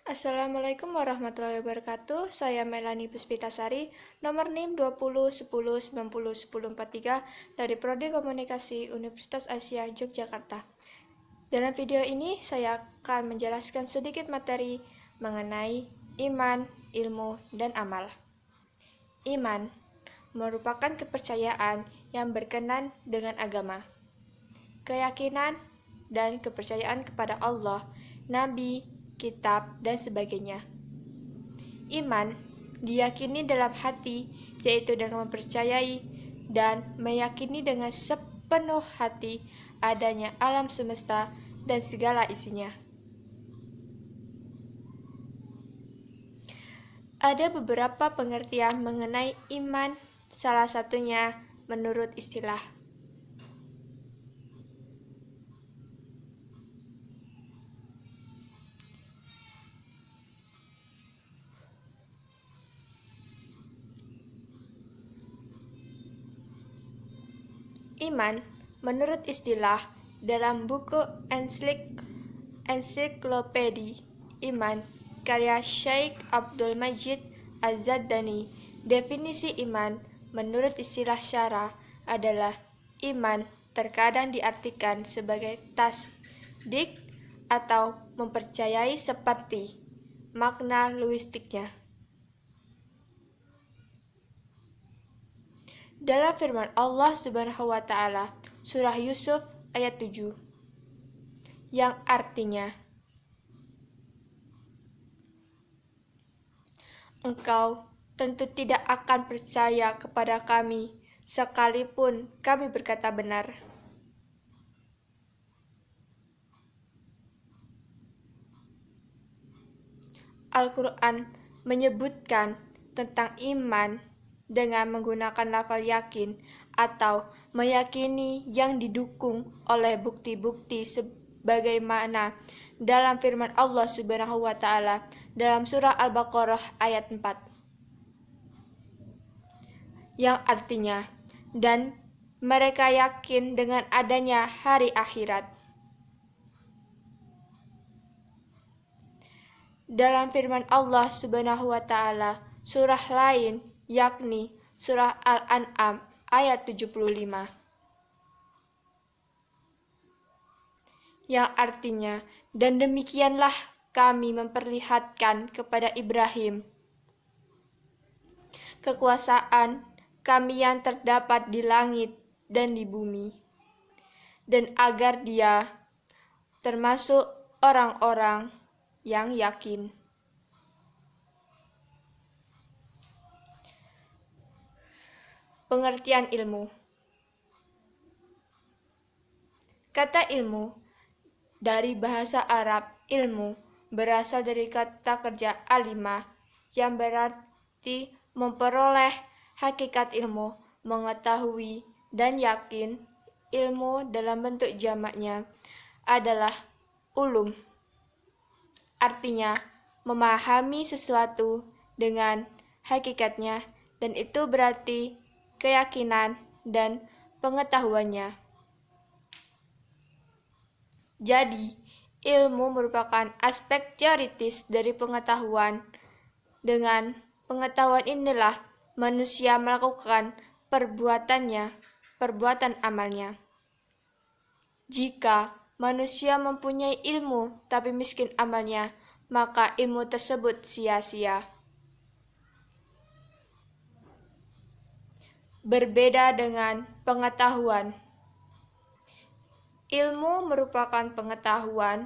Assalamualaikum warahmatullahi wabarakatuh. Saya Melani Puspitasari, nomor NIM 201010901043 dari Prodi Komunikasi Universitas Asia Yogyakarta. Dalam video ini saya akan menjelaskan sedikit materi mengenai iman, ilmu, dan amal. Iman merupakan kepercayaan yang berkenan dengan agama, keyakinan, dan kepercayaan kepada Allah, Nabi, kitab, dan sebagainya. Iman diyakini dalam hati, yaitu dengan mempercayai dan meyakini dengan sepenuh hati adanya alam semesta dan segala isinya. Ada beberapa pengertian mengenai iman, salah satunya menurut istilah. Iman, menurut istilah dalam buku Ensiklopedia Iman karya Syekh Abdul Majid Az-Zadani, definisi iman menurut istilah syara adalah iman terkadang diartikan sebagai tasdik atau mempercayai seperti makna linguistiknya. Dalam firman Allah Subhanahu wa Ta'ala, Surah Yusuf ayat 7, yang artinya, "Engkau tentu tidak akan percaya kepada kami, sekalipun kami berkata benar." Al-Quran menyebutkan tentang iman dengan menggunakan lafal yakin atau meyakini yang didukung oleh bukti-bukti sebagaimana dalam firman Allah Subhanahu wa Ta'ala dalam surah Al-Baqarah ayat 4, yang artinya, dan mereka yakin dengan adanya hari akhirat. Dalam firman Allah Subhanahu wa Ta'ala surah lain, yakni surah Al-An'am ayat 75, yang artinya, dan demikianlah kami memperlihatkan kepada Ibrahim kekuasaan kami yang terdapat di langit dan di bumi, dan agar dia termasuk orang-orang yang yakin. Pengertian ilmu. Kata ilmu dari bahasa Arab ilmu berasal dari kata kerja alimah yang berarti memperoleh hakikat ilmu, mengetahui, dan yakin. Ilmu dalam bentuk jamaknya adalah ulum, artinya memahami sesuatu dengan hakikatnya, dan itu berarti keyakinan dan pengetahuannya. Jadi, ilmu merupakan aspek teoritis dari pengetahuan. Dengan pengetahuan inilah manusia melakukan perbuatan amalnya. Jika manusia mempunyai ilmu tapi miskin amalnya, maka ilmu tersebut sia-sia. Berbeda dengan pengetahuan. Ilmu merupakan pengetahuan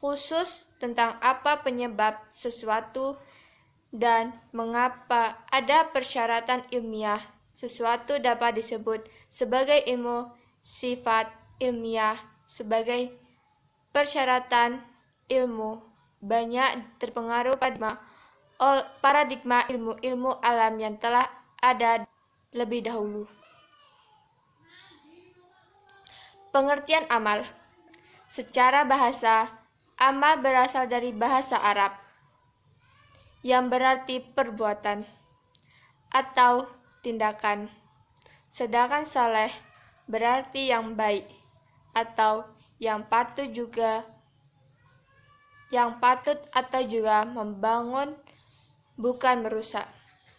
khusus tentang apa penyebab sesuatu dan mengapa ada persyaratan ilmiah. Sesuatu dapat disebut sebagai ilmu, sifat ilmiah sebagai persyaratan ilmu. Banyak terpengaruh paradigma ilmu-ilmu alam yang telah ada lebih dahulu. Pengertian amal. Secara bahasa, amal berasal dari bahasa Arab yang berarti perbuatan atau tindakan. Sedangkan saleh berarti yang baik atau yang patut juga yang patut atau juga membangun, bukan merusak.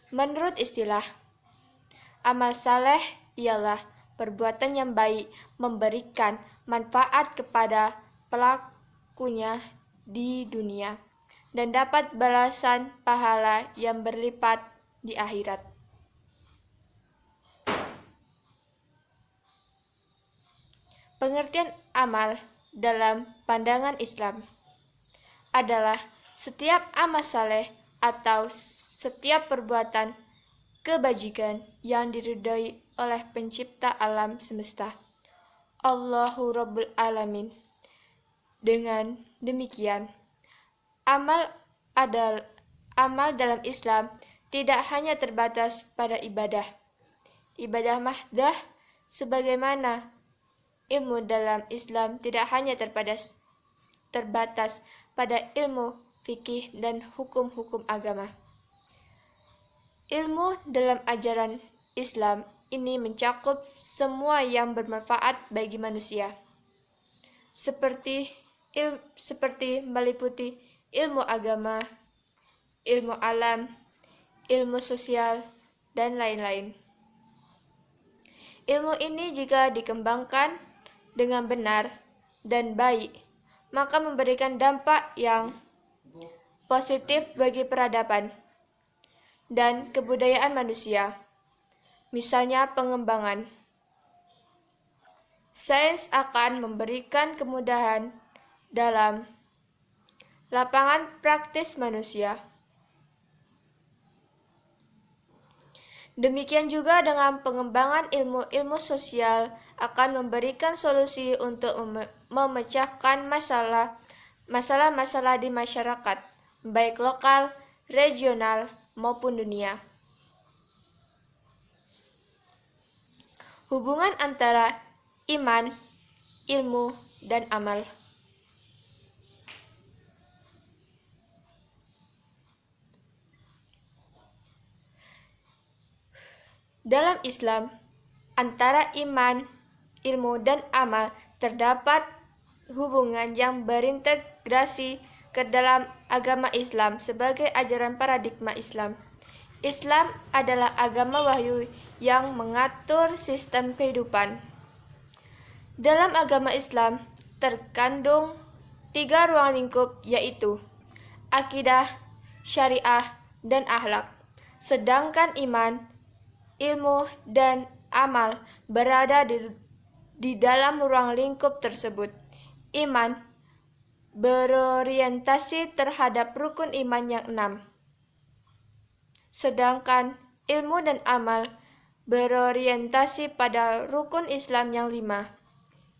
Menurut istilah, amal saleh ialah perbuatan yang baik memberikan manfaat kepada pelakunya di dunia dan dapat balasan pahala yang berlipat di akhirat. Pengertian amal dalam pandangan Islam adalah setiap amal saleh atau setiap perbuatan kebajikan yang diridhoi oleh pencipta alam semesta, Allahu Rabbul Alamin. Dengan demikian, amal dalam Islam tidak hanya terbatas pada ibadah mahdah, sebagaimana ilmu dalam Islam tidak hanya terbatas pada ilmu fikih dan hukum-hukum agama. Ilmu dalam ajaran Islam ini mencakup semua yang bermanfaat bagi manusia, seperti meliputi ilmu agama, ilmu alam, ilmu sosial, dan lain-lain. Ilmu ini jika dikembangkan dengan benar dan baik, maka memberikan dampak yang positif bagi peradaban dan kebudayaan manusia. Misalnya pengembangan. Sains akan memberikan kemudahan dalam lapangan praktis manusia. Demikian juga dengan pengembangan ilmu sosial akan memberikan solusi untuk memecahkan masalah-masalah di masyarakat, baik lokal, regional, maupun dunia. Hubungan antara iman, ilmu, dan amal. Dalam Islam, antara iman, ilmu, dan amal terdapat hubungan yang berintegrasi ke dalam agama Islam sebagai ajaran paradigma Islam. Islam adalah agama wahyu yang mengatur sistem kehidupan. Dalam agama Islam terkandung 3 ruang lingkup, yaitu akidah, syariah, dan akhlak. Sedangkan iman, ilmu, dan amal berada di dalam ruang lingkup tersebut. Iman berorientasi terhadap rukun iman yang 6. Sedangkan ilmu dan amal berorientasi pada rukun Islam yang 5,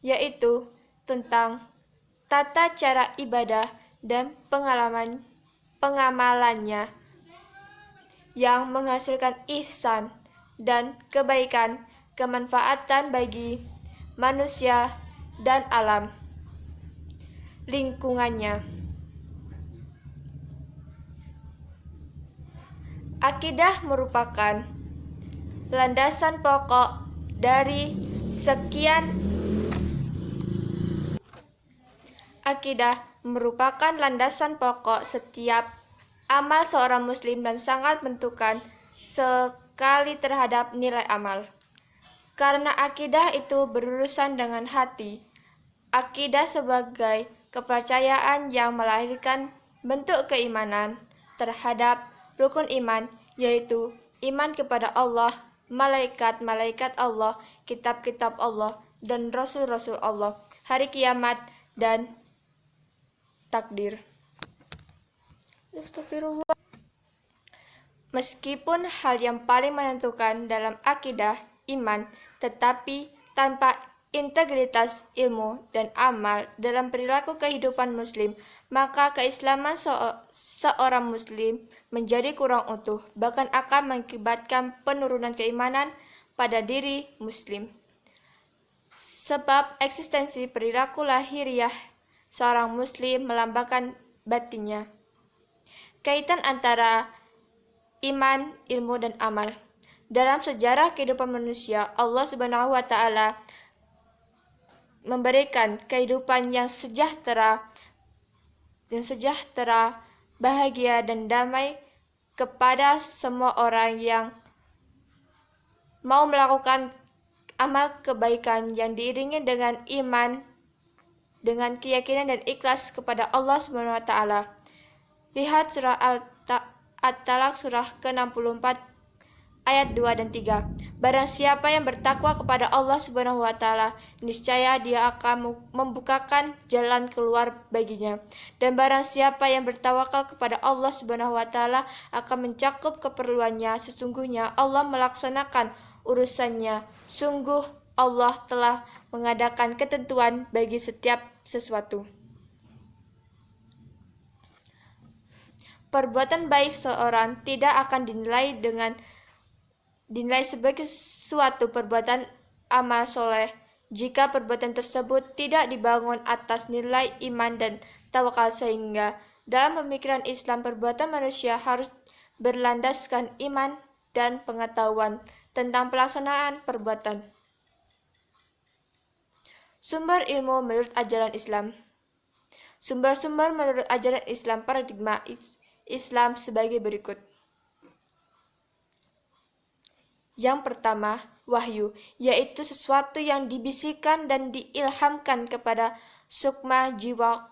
yaitu tentang tata cara ibadah dan pengamalannya yang menghasilkan ihsan dan kebaikan, kemanfaatan bagi manusia dan alam lingkungannya. Akidah merupakan landasan pokok dari setiap amal seorang muslim dan sangat menentukan sekali terhadap nilai amal. Karena akidah itu berurusan dengan hati. Akidah sebagai kepercayaan yang melahirkan bentuk keimanan terhadap rukun iman, yaitu iman kepada Allah, malaikat-malaikat Allah, kitab-kitab Allah, dan rasul-rasul Allah, hari kiamat, dan takdir. Astagfirullah. Meskipun hal yang paling menentukan dalam akidah, iman, tetapi tanpa integritas ilmu dan amal dalam perilaku kehidupan muslim, maka keislaman seorang muslim menjadi kurang utuh, bahkan akan mengakibatkan penurunan keimanan pada diri muslim. Sebab eksistensi perilaku lahiriah seorang muslim melambangkan batinnya. Kaitan antara iman, ilmu, dan amal. Dalam sejarah kehidupan manusia, Allah Subhanahu wa Ta'ala memberikan kehidupan yang sejahtera dan sejahtera, bahagia dan damai kepada semua orang yang mau melakukan amal kebaikan yang diiringi dengan iman, dengan keyakinan dan ikhlas kepada Allah Subhanahu wa taala. Lihat surah At-Talaq surah ke-64 ayat 2 dan 3. Barang siapa yang bertakwa kepada Allah Subhanahu wa taala, niscaya Dia akan membukakan jalan keluar baginya. Dan barang siapa yang bertawakal kepada Allah Subhanahu wa taala akan mencakup keperluannya. Sesungguhnya Allah melaksanakan urusannya. Sungguh Allah telah mengadakan ketentuan bagi setiap sesuatu. Perbuatan baik seorang tidak akan dinilai sebagai suatu perbuatan amal soleh jika perbuatan tersebut tidak dibangun atas nilai iman dan tawakal, sehingga dalam pemikiran Islam perbuatan manusia harus berlandaskan iman dan pengetahuan tentang pelaksanaan perbuatan. Sumber ilmu menurut ajaran Islam. Sumber-sumber menurut ajaran Islam paradigma Islam sebagai berikut. Yang pertama, wahyu, yaitu sesuatu yang dibisikkan dan diilhamkan kepada sukma jiwa,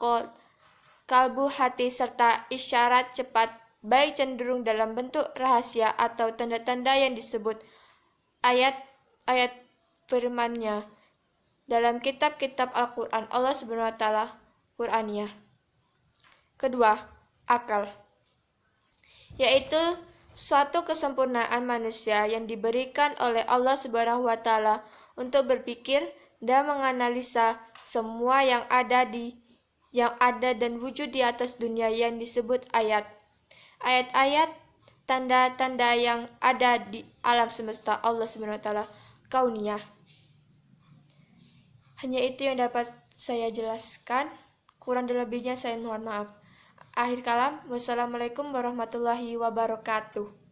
kalbu hati, serta isyarat cepat, baik cenderung dalam bentuk rahasia atau tanda-tanda yang disebut ayat-ayat firman-Nya dalam kitab-kitab Al-Quran Allah Subhanahu wa taala Qur'aniyah. Kedua, akal, yaitu suatu kesempurnaan manusia yang diberikan oleh Allah Subhanahu wa taala untuk berpikir dan menganalisa semua yang ada dan wujud di atas dunia yang disebut ayat. Ayat-ayat, tanda-tanda yang ada di alam semesta Allah Subhanahu wa taala kauniyah. Hanya itu yang dapat saya jelaskan. Kurang dan lebihnya saya mohon maaf. Akhir kalam, wassalamualaikum warahmatullahi wabarakatuh.